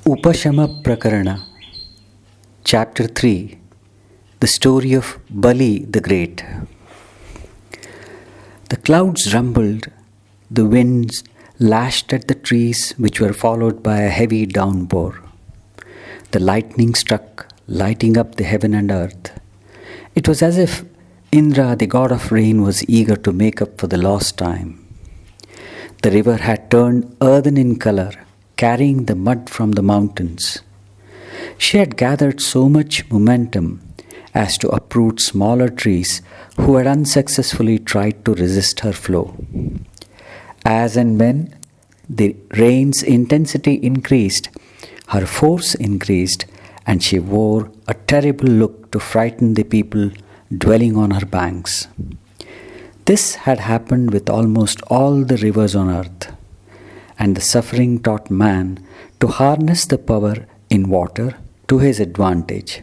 Upasama Prakarana, Chapter 3, The Story of Bali the Great. The clouds rumbled, the winds lashed at the trees, which were followed by a heavy downpour. The lightning struck, lighting up the heaven and earth. It was as if Indra, the god of rain, was eager to make up for the lost time. The river had turned earthen in color, carrying the mud from the mountains. She had gathered so much momentum as to uproot smaller trees who had unsuccessfully tried to resist her flow. As and when the rain's intensity increased, her force increased, and she wore a terrible look to frighten the people dwelling on her banks. This had happened with almost all the rivers on earth, and the suffering taught man to harness the power in water to his advantage.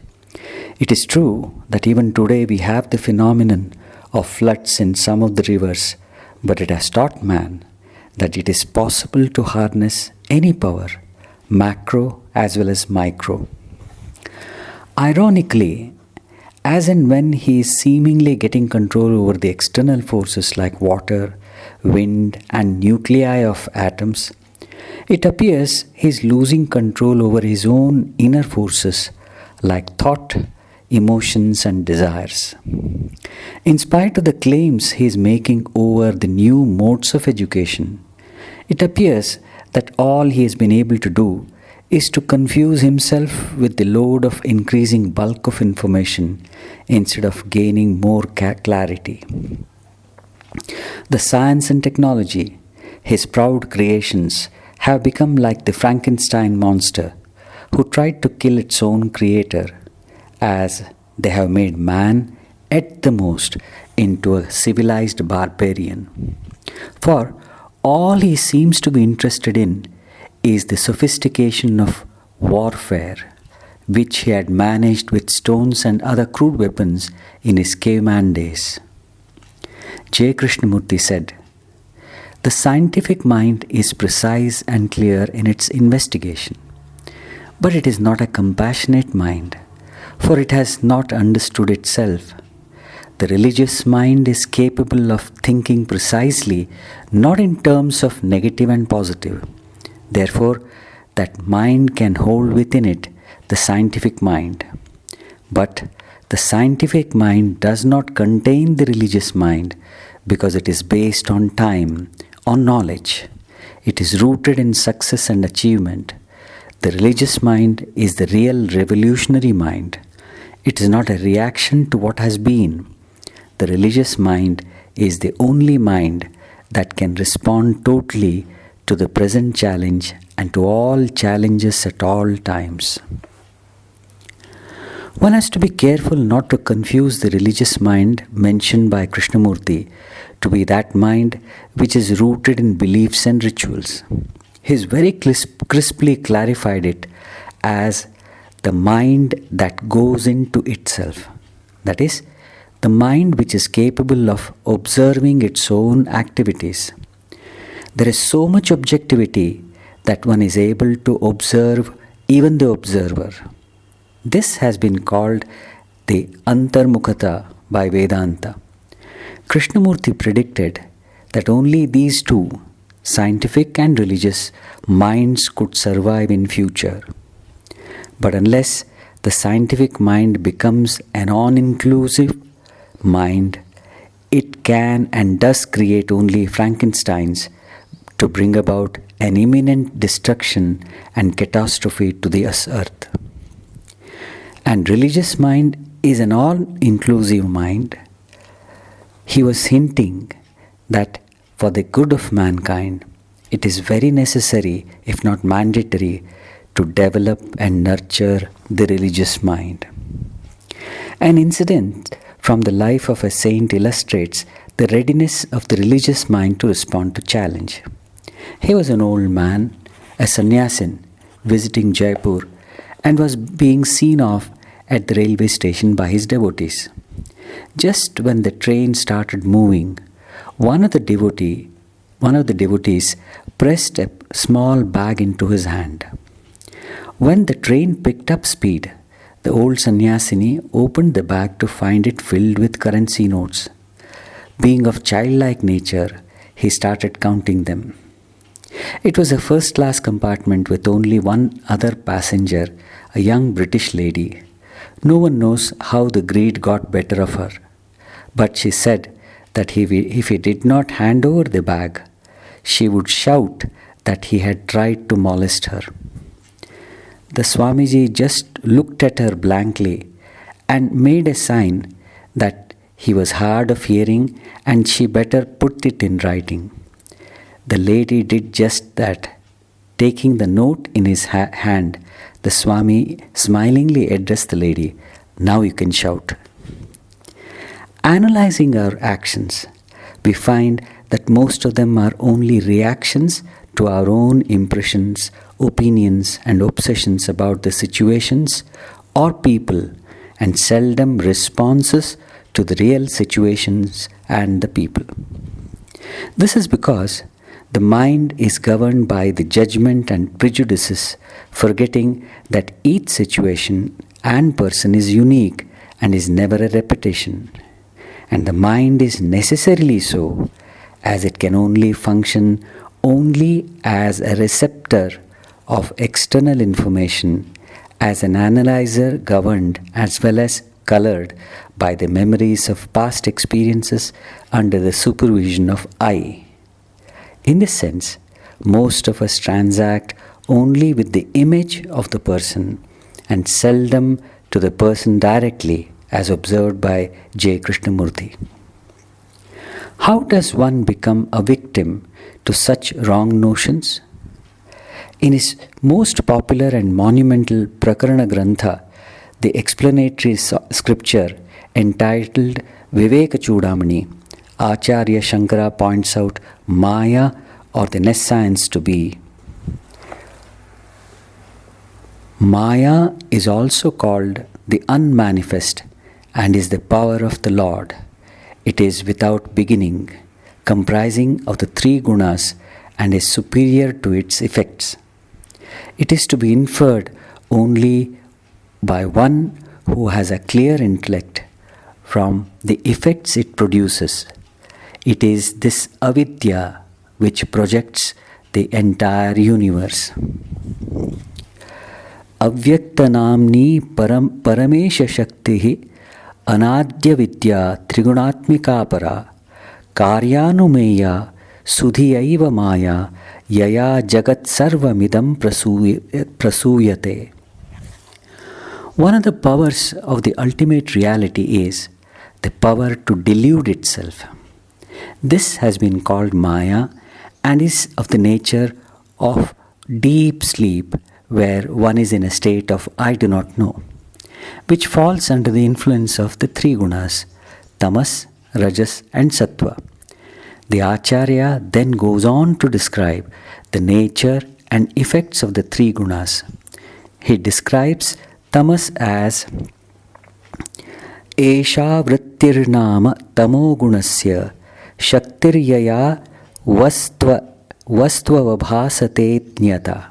It is true that even today we have the phenomenon of floods in some of the rivers, but it has taught man that it is possible to harness any power, macro as well as micro. Ironically, as and when he is seemingly getting control over the external forces like water, wind, and nuclei of atoms, it appears he is losing control over his own inner forces like thought, emotions, and desires. In spite of the claims he is making over the new modes of education, it appears that all he has been able to do is to confuse himself with the load of increasing bulk of information instead of gaining more clarity. The science and technology, his proud creations, have become like the Frankenstein monster who tried to kill its own creator, as they have made man at the most into a civilized barbarian. For all he seems to be interested in is the sophistication of warfare, which he had managed with stones and other crude weapons in his caveman days. J. Krishnamurti said, "The scientific mind is precise and clear in its investigation, but it is not a compassionate mind, for it has not understood itself. The religious mind is capable of thinking precisely, not in terms of negative and positive. Therefore, that mind can hold within it the scientific mind. But the scientific mind does not contain the religious mind because it is based on time, on knowledge. It is rooted in success and achievement. The religious mind is the real revolutionary mind. It is not a reaction to what has been. The religious mind is the only mind that can respond totally to the present challenge and to all challenges at all times." One has to be careful not to confuse the religious mind mentioned by Krishnamurti to be that mind which is rooted in beliefs and rituals. He has very crisply clarified it as the mind that goes into itself. That is, the mind which is capable of observing its own activities. There is so much objectivity that one is able to observe even the observer. This has been called the Antarmukhata by Vedanta. Krishnamurti predicted that only these two, scientific and religious, minds could survive in future. But unless the scientific mind becomes an non-inclusive mind, it can and does create only Frankensteins to bring about an imminent destruction and catastrophe to the earth. And religious mind is an all-inclusive mind. He was hinting that for the good of mankind, it is very necessary, if not mandatory, to develop and nurture the religious mind. An incident from the life of a saint illustrates the readiness of the religious mind to respond to challenge. He was an old man, a sannyasin, visiting Jaipur, and was being seen off at the railway station by his devotees. Just when the train started moving, one of the devotees pressed a small bag into his hand. When the train picked up speed, the old sannyasini opened the bag to find it filled with currency notes. Being of childlike nature, he started counting them. It was a first-class compartment with only one other passenger, a young British lady. No one knows how the greed got better of her. But she said that if he did not hand over the bag, she would shout that he had tried to molest her. The Swamiji just looked at her blankly and made a sign that he was hard of hearing and she better put it in writing. The lady did just that. Taking the note in his hand, the Swami smilingly addressed the lady, "Now you can shout." Analyzing our actions, we find that most of them are only reactions to our own impressions, opinions, and obsessions about the situations or people, and seldom responses to the real situations and the people. This is because the mind is governed by the judgment and prejudices, forgetting that each situation and person is unique and is never a repetition. And the mind is necessarily so, as it can only function only as a receptor of external information, as an analyzer governed as well as colored by the memories of past experiences under the supervision of I. In this sense, most of us transact only with the image of the person and seldom to the person directly, as observed by J. Krishnamurti. How does one become a victim to such wrong notions? In his most popular and monumental Prakarana Grantha, the explanatory scripture entitled Viveka Chudamani, Acharya Shankara points out Maya, or the nescience, to be: Maya is also called the unmanifest and is the power of the Lord. It is without beginning, comprising of the three gunas, and is superior to its effects. It is to be inferred only by one who has a clear intellect from the effects it produces. It is this avidya which projects the entire universe. Avyaktanamni paramesha shakti anadya vidya trigunatmika para karyanumeya sudhiyaiva maya yaya jagat sarvamidam prasuyate. One of the powers of the ultimate reality is the power to delude itself. This has been called Maya and is of the nature of deep sleep, where one is in a state of I do not know, which falls under the influence of the three gunas, tamas, rajas, and sattva. The Acharya then goes on to describe the nature and effects of the three gunas. He describes tamas as Esha vrittirnama tamo gunasya shaktiryaya vastvavabhasate jnata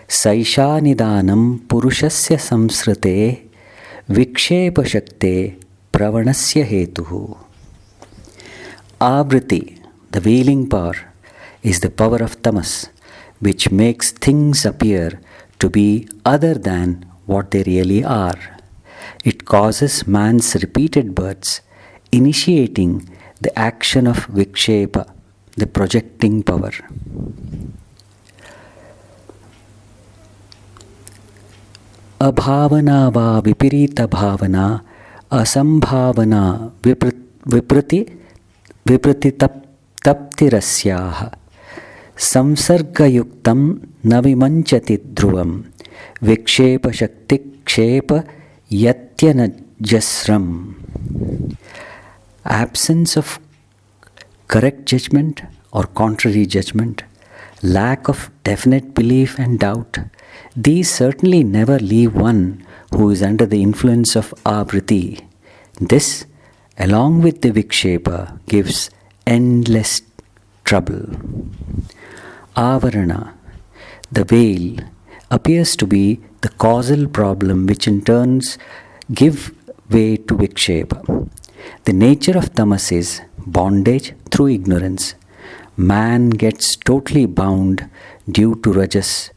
saisha nidanam purushasya samsrite vikshepa shakte pravanasya hetuhu. Avriti, the veiling power, is the power of tamas, which makes things appear to be other than what they really are. It causes man's repeated births, initiating the action of vikshepa, the projecting power. Abhavana va vipirita bhavana asambhavana viprati taptirasyaha samsargayuktam navimanchati dhruvam vikshepa shakti kshepa yatyanajasram. Absence of correct judgment or contrary judgment, lack of definite belief and doubt, these certainly never leave one who is under the influence of avriti. This, along with the vikshepa, gives endless trouble. Avarana, the veil, appears to be the causal problem which in turns give way to Vikshepa. The nature of tamas is bondage through ignorance. Man gets totally bound due to rajas.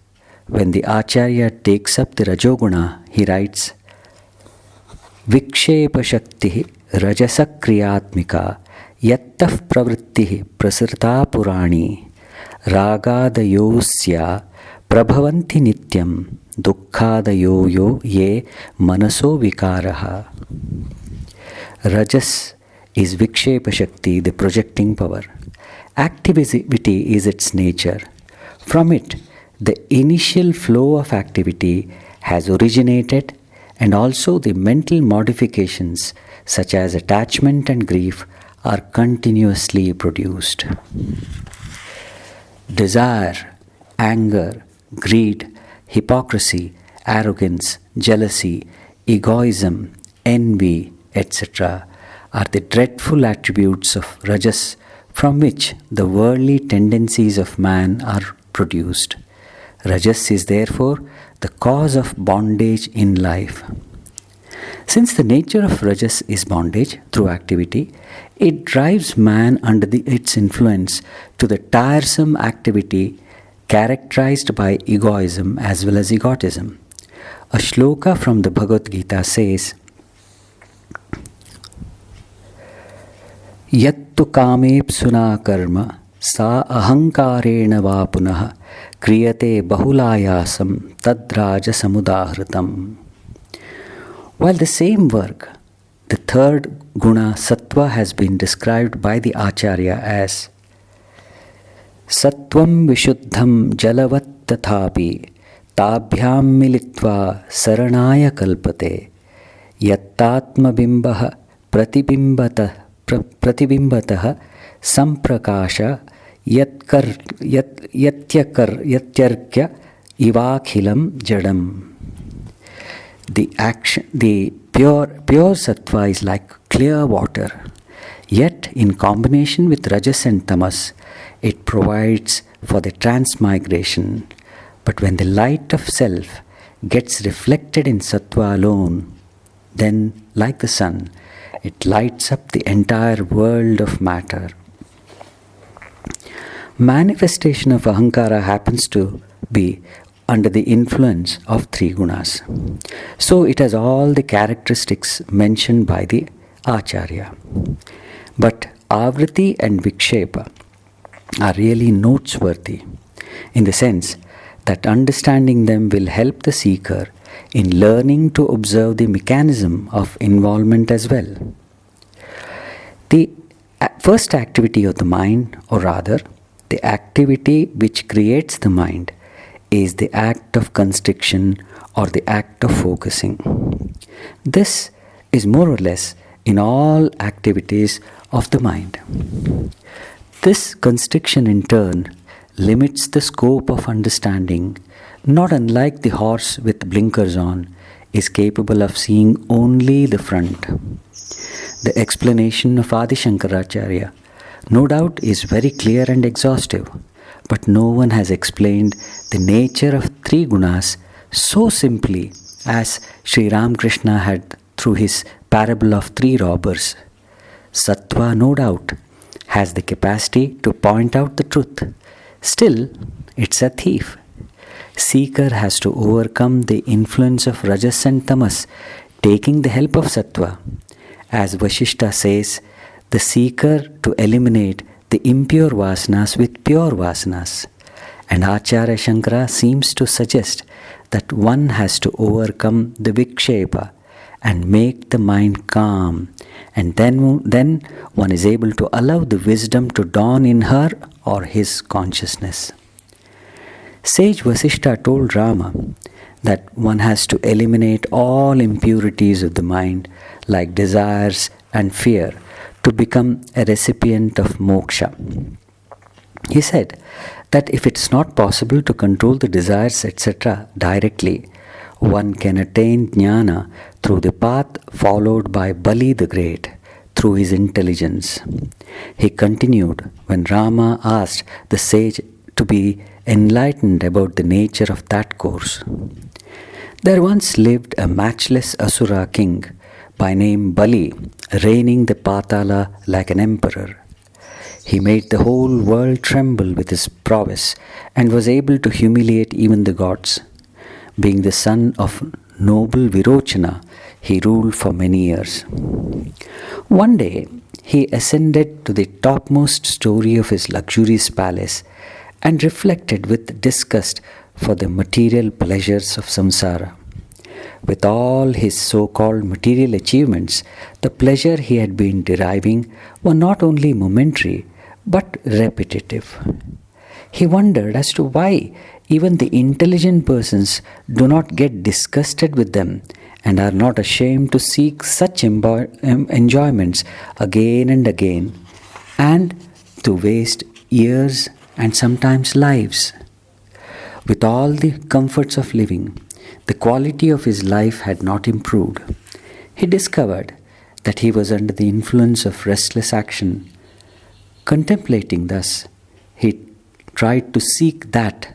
When the Acharya takes up the Rajoguna, he writes, Vikshepa Shakti Rajasakriyatmika Yattaf Pravritti Prasrita Purani Ragadayosya Prabhavanti Nityam Dukkhadayoyo Ye Manaso Vikaraha. Rajas is Vikshepa Shakti, the projecting power. Activity is its nature. From it, the initial flow of activity has originated, and also the mental modifications such as attachment and grief are continuously produced. Desire, anger, greed, hypocrisy, arrogance, jealousy, egoism, envy, etc. are the dreadful attributes of rajas from which the worldly tendencies of man are produced. Rajas is therefore the cause of bondage in life. Since the nature of rajas is bondage through activity, it drives man under its influence to the tiresome activity characterized by egoism as well as egotism. A shloka from the Bhagavad Gita says, Yattu kamepsuna karma sa ahankarena va punaha kriyate bahulayasam tadraja samudahritam. While the same work, the third guna sattva has been described by the Acharya as Sattvam Vishuddham Jalavat Tathapi Tabhyam Militva Saranaya Kalpate Yattatma Bimbaha Pratibimbatah Samprakasha Yatyarkya Ivakhilam Jadam. The pure sattva is like clear water. Yet, in combination with rajas and tamas, it provides for the transmigration. But when the light of self gets reflected in sattva alone, then, like the sun, it lights up the entire world of matter. Manifestation of ahankara happens to be under the influence of three gunas. So it has all the characteristics mentioned by the Acharya. But Avriti and Vikshepa are really noteworthy in the sense that understanding them will help the seeker in learning to observe the mechanism of involvement as well. The first activity of the mind, or rather, the activity which creates the mind, is the act of constriction or the act of focusing. This is more or less in all activities of the mind. This constriction in turn limits the scope of understanding, not unlike the horse with blinkers on is capable of seeing only the front. The explanation of Adi Shankaracharya no doubt is very clear and exhaustive, but no one has explained the nature of three gunas so simply as Sri Ramakrishna had through his parable of three robbers. Sattva, no doubt, has the capacity to point out the truth. Still, it's a thief. Seeker has to overcome the influence of rajas and tamas, taking the help of sattva. As Vashishta says, the seeker to eliminate the impure vasanas with pure vasanas. And Acharya Shankara seems to suggest that one has to overcome the vikshepa and make the mind calm, and then one is able to allow the wisdom to dawn in her or his consciousness. Sage Vasishta told Rama that one has to eliminate all impurities of the mind like desires and fear to become a recipient of moksha. He said that if it's not possible to control the desires, etc., directly, one can attain jnana through the path followed by Bali the Great, through his intelligence. He continued when Rama asked the sage to be enlightened about the nature of that course. There once lived a matchless Asura king by name Bali, reigning the Patala like an emperor. He made the whole world tremble with his prowess and was able to humiliate even the gods. Being the son of noble Virochana, he ruled for many years. One day, he ascended to the topmost story of his luxurious palace and reflected with disgust for the material pleasures of samsara. With all his so-called material achievements, the pleasure he had been deriving were not only momentary but repetitive. He wondered as to why even the intelligent persons do not get disgusted with them and are not ashamed to seek such enjoyments again and again, and to waste years and sometimes lives. With all the comforts of living, the quality of his life had not improved. He discovered that he was under the influence of restless action. Contemplating thus, he tried to seek that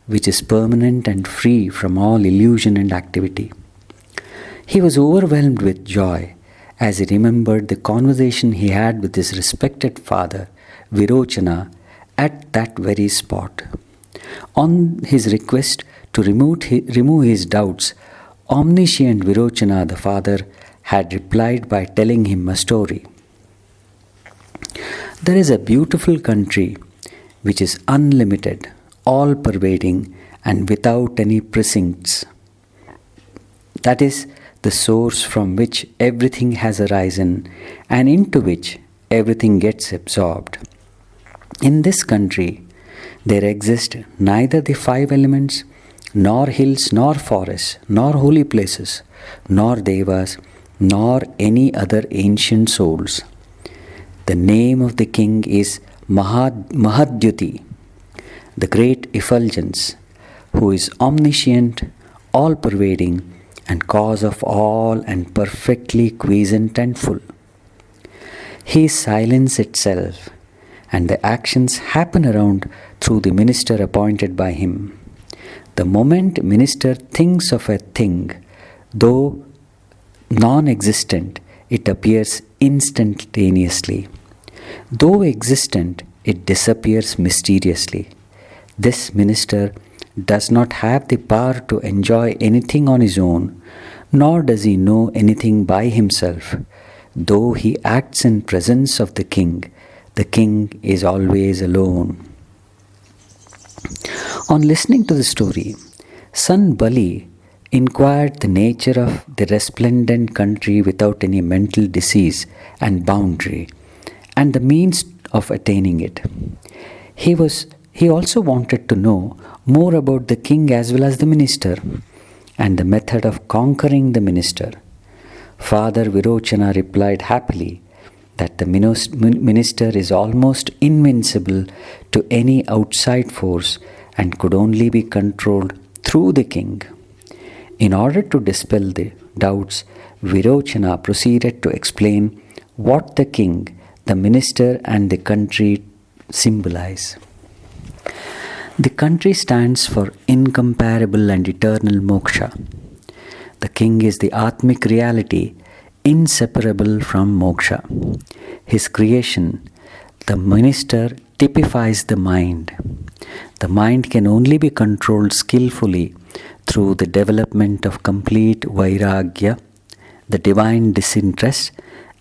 which is permanent and free from all illusion and activity. He was overwhelmed with joy as he remembered the conversation he had with his respected father, Virochana, at that very spot. On his request to remove his doubts, omniscient Virochana, the father, had replied by telling him a story. There is a beautiful country which is unlimited, all-pervading, and without any precincts. That is the source from which everything has arisen and into which everything gets absorbed. In this country, there exist neither the five elements, nor hills, nor forests, nor holy places, nor devas, nor any other ancient souls. The name of the king is Mahadyuti, the great effulgence, who is omniscient, all-pervading, and cause of all and perfectly quiescent and full. He is silence itself, and the actions happen around through the minister appointed by him. The moment minister thinks of a thing, though non-existent, it appears instantaneously. Though existent, it disappears mysteriously. This minister does not have the power to enjoy anything on his own, nor does he know anything by himself. Though he acts in presence of the king is always alone. On listening to the story, son Bali inquired the nature of the resplendent country without any mental disease and boundary, and the means of attaining it. He also wanted to know more about the king as well as the minister, and the method of conquering the minister. Father Virochana replied happily that the minister is almost invincible to any outside force and could only be controlled through the king. In order to dispel the doubts, Virochana proceeded to explain what the king, the minister, and the country symbolize. The country stands for incomparable and eternal moksha. The king is the Atmic reality, inseparable from moksha. His creation, the minister, typifies the mind. The mind can only be controlled skillfully through the development of complete vairagya, the divine disinterest,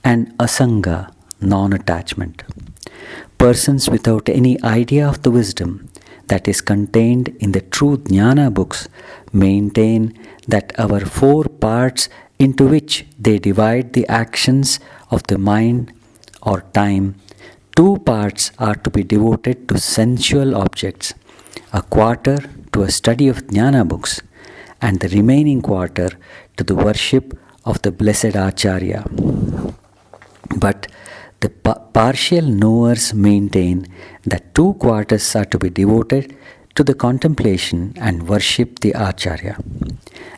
and asanga, non-attachment. Persons without any idea of the wisdom that is contained in the true jnana books maintain that our four parts into which they divide the actions of the mind or time, two parts are to be devoted to sensual objects, a quarter to a study of jnana books, and the remaining quarter to the worship of the blessed Acharya. But the partial knowers maintain that two quarters are to be devoted to the contemplation and worship the Acharya,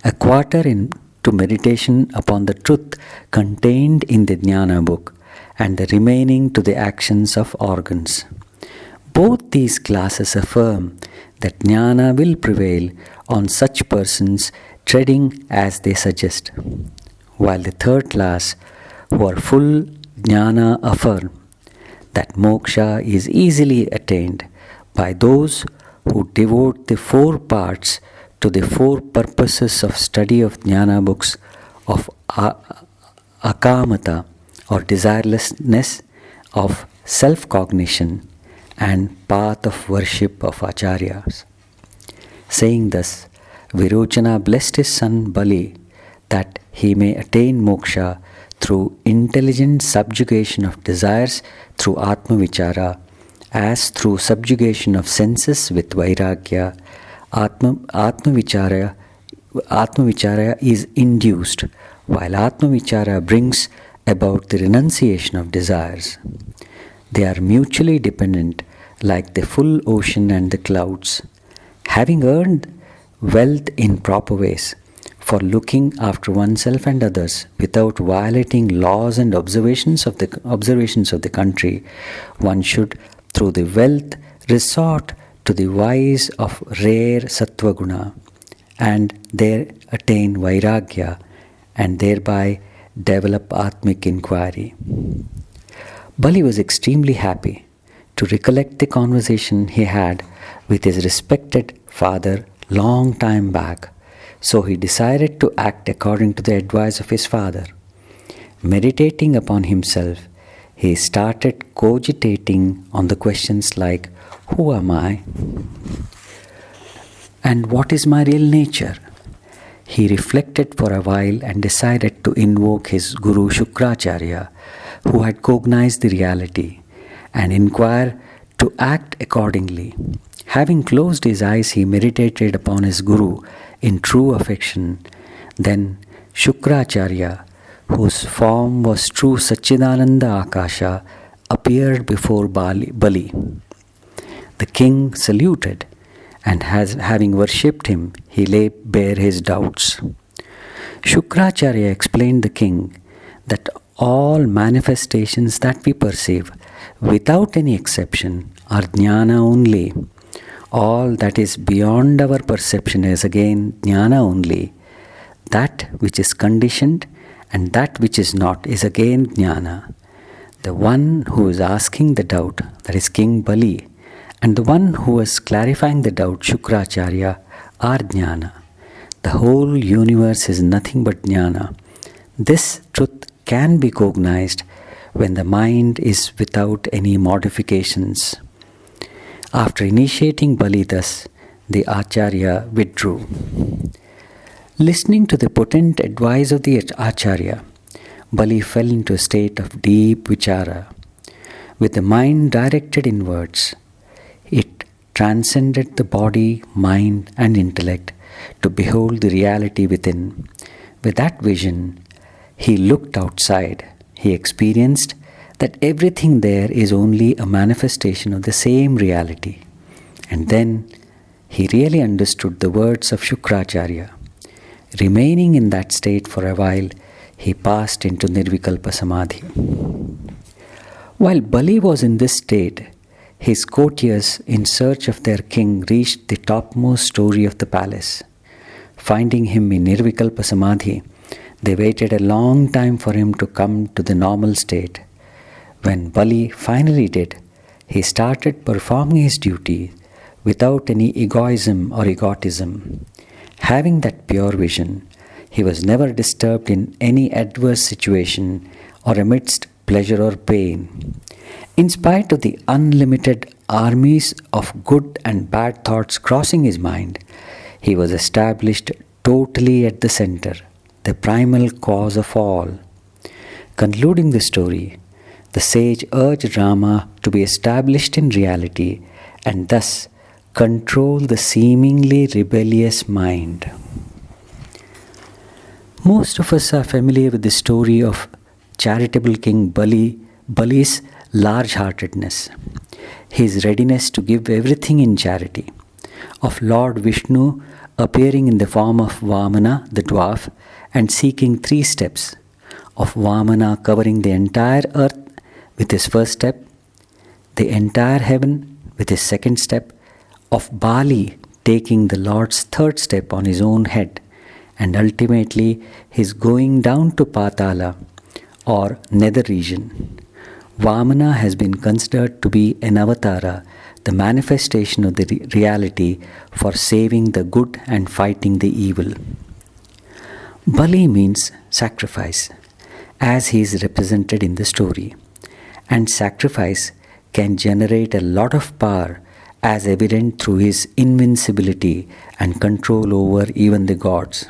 a quarter to meditation upon the truth contained in the Jnana book, and the remaining to the actions of organs. Both these classes affirm that jnana will prevail on such persons treading as they suggest, while the third class, who are full jnana, affirm that moksha is easily attained by those who devote the four parts to the four purposes of study of jnana books of akamata or desirelessness, of self-cognition, and path of worship of acharyas. Saying thus, Virochana blessed his son Bali that he may attain moksha through intelligent subjugation of desires through Atma Vichara, as through subjugation of senses with Vairagya, Atma Vichara is induced, while Atma Vichara brings about the renunciation of desires. They are mutually dependent, like the full ocean and the clouds. Having earned wealth in proper ways, for looking after oneself and others without violating laws and observations of the country, one should, through the wealth, resort to the wise of rare sattva guna, and there attain vairagya, and thereby develop atmic inquiry. Bali was extremely happy to recollect the conversation he had with his respected father long time back, so he decided to act according to the advice of his father. Meditating upon himself, he started cogitating on the questions like, who am I? And what is my real nature? He reflected for a while and decided to invoke his Guru Shukracharya, who had cognized the reality, and inquire to act accordingly. Having closed his eyes, he meditated upon his Guru in true affection. Then Shukracharya, whose form was true Satchidananda Akasha, appeared before Bali. The king saluted, and having worshipped him, he laid bare his doubts. Shukracharya explained the king that all manifestations that we perceive, without any exception, are jnana only. All that is beyond our perception is again jnana only. That which is conditioned and that which is not is again jnana. The one who is asking the doubt, that is King Bali, and the one who is clarifying the doubt, Shukracharya, are jnana. The whole universe is nothing but jnana. This truth can be cognized when the mind is without any modifications. After initiating Bali thus, the Acharya withdrew. Listening to the potent advice of the Acharya, Bali fell into a state of deep vichara. With the mind directed inwards, it transcended the body, mind, and intellect to behold the reality within. With that vision, he looked outside. He experienced that everything there is only a manifestation of the same reality. And then he really understood the words of Shukracharya. Remaining in that state for a while, he passed into Nirvikalpa Samadhi. While Bali was in this state, his courtiers in search of their king reached the topmost story of the palace. Finding him in Nirvikalpa Samadhi, they waited a long time for him to come to the normal state. When Bali finally did, he started performing his duty without any egoism or egotism. Having that pure vision, he was never disturbed in any adverse situation or amidst pleasure or pain. In spite of the unlimited armies of good and bad thoughts crossing his mind, he was established totally at the center, the primal cause of all. Concluding the story, the sage urged Rama to be established in reality and thus control the seemingly rebellious mind. Most of us are familiar with the story of charitable King Bali's large-heartedness, his readiness to give everything in charity, of Lord Vishnu appearing in the form of Vamana, the dwarf, and seeking 3 steps, of Vamana covering the entire earth with his first step, the entire heaven with his second step, of Bali taking the Lord's third step on his own head, and ultimately his going down to Patala or nether region. Vamana has been considered to be an avatara, the manifestation of the reality for saving the good and fighting the evil. Bali means sacrifice, as he is represented in the story, and sacrifice can generate a lot of power, as evident through his invincibility and control over even the gods.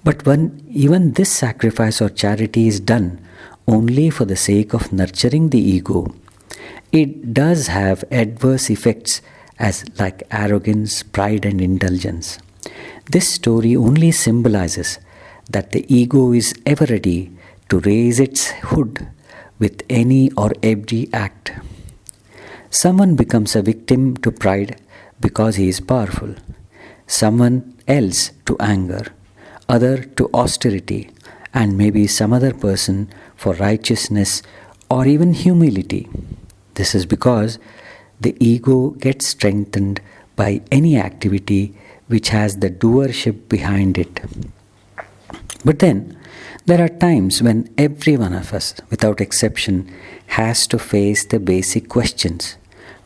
But when even this sacrifice or charity is done only for the sake of nurturing the ego, it does have adverse effects as like arrogance, pride and indulgence. This story only symbolizes that the ego is ever ready to raise its hood with any or every act. Someone becomes a victim to pride because he is powerful, someone else to anger, other to austerity, and maybe some other person for righteousness or even humility. This is because the ego gets strengthened by any activity which has the doership behind it. But then, there are times when every one of us, without exception, has to face the basic questions,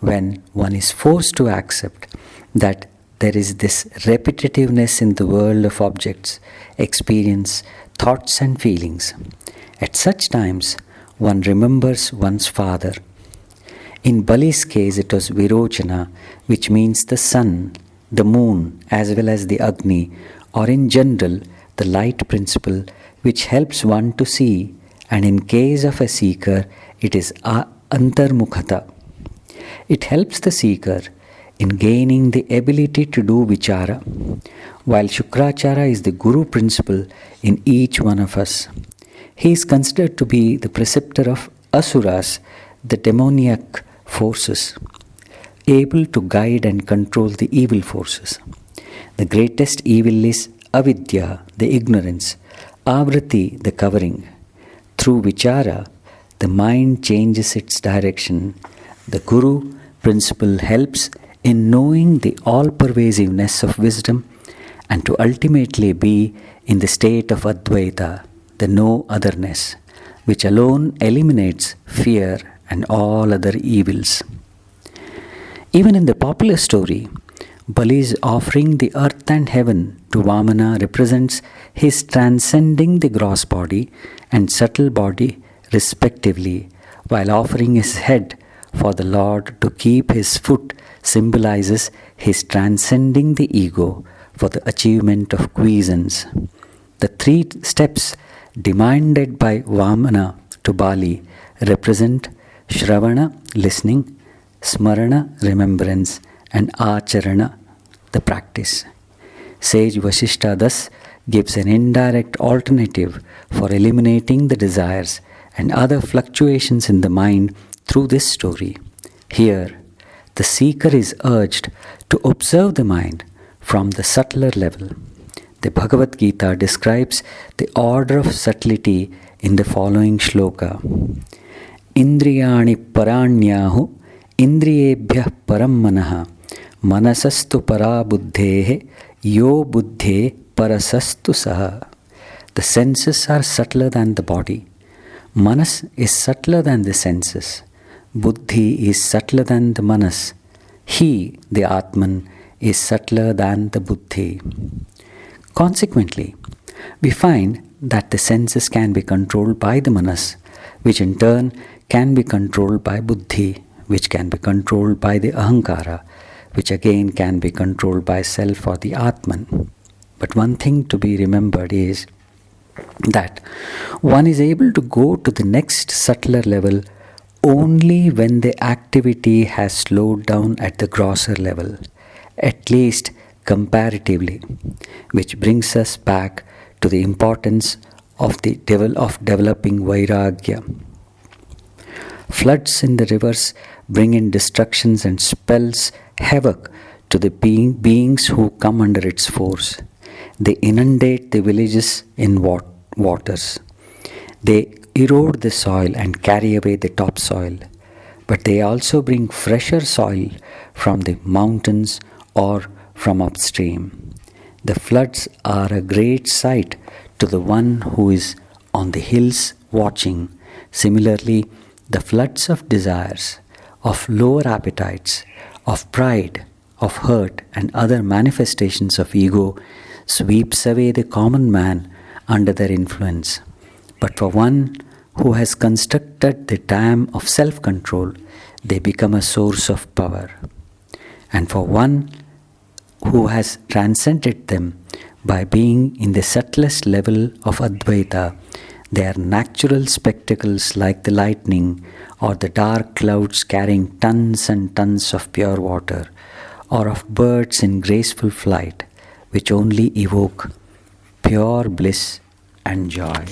when one is forced to accept that there is this repetitiveness in the world of objects, experience, thoughts and feelings. At such times, one remembers one's father. In Bali's case, it was Virochana, which means the sun, the moon, as well as the Agni, or in general, the light principle, which helps one to see, and in case of a seeker, it is Antarmukhata. It helps the seeker in gaining the ability to do vichara, while Shukracharya is the guru principle in each one of us. He is considered to be the preceptor of asuras, the demoniac forces, able to guide and control the evil forces. The greatest evil is avidya, the ignorance, avrati, the covering. Through vichara, the mind changes its direction. The guru principle helps in knowing the all-pervasiveness of wisdom and to ultimately be in the state of Advaita, the no-otherness, which alone eliminates fear and all other evils. Even in the popular story, Bali's offering the earth and heaven to Vamana represents his transcending the gross body and subtle body respectively, while offering his head for the Lord to keep his foot symbolizes his transcending the ego for the achievement of quiescence. The three steps demanded by Vamana to Bali represent Shravana, listening, Smarana, remembrance, and Acharana, the practice. Sage Vasishta thus gives an indirect alternative for eliminating the desires and other fluctuations in the mind through this story. Here, the seeker is urged to observe the mind from the subtler level. The Bhagavad Gita describes the order of subtlety in the following shloka. Indriyani paranyahu indriyebhyah param manaha manasastu para buddhehe yo buddhe parasastu saha. The senses are subtler than the body. Manas is subtler than the senses. Buddhi is subtler than the manas. He, the Atman, is subtler than the buddhi. Consequently, we find that the senses can be controlled by the manas, which in turn can be controlled by buddhi, which can be controlled by the ahankara, which again can be controlled by self or the Atman. But one thing to be remembered is that one is able to go to the next subtler level only when the activity has slowed down at the grosser level, at least comparatively, which brings us back to the importance of developing vairagya. Floods in the rivers bring in destructions and spells havoc to the beings who come under its force. They inundate the villages in waters. They erode the soil and carry away the topsoil. but they also bring fresher soil from the mountains or from upstream. The floods are a great sight to the one who is on the hills watching. Similarly, the floods of desires, of lower appetites, of pride, of hurt, and other manifestations of ego sweeps away the common man under their influence. But for one who has constructed the dam of self control, they become a source of power. And for one who has transcended them by being in the subtlest level of Advaita, they are natural spectacles like the lightning or the dark clouds carrying tons and tons of pure water, or of birds in graceful flight, which only evoke pure bliss and joy.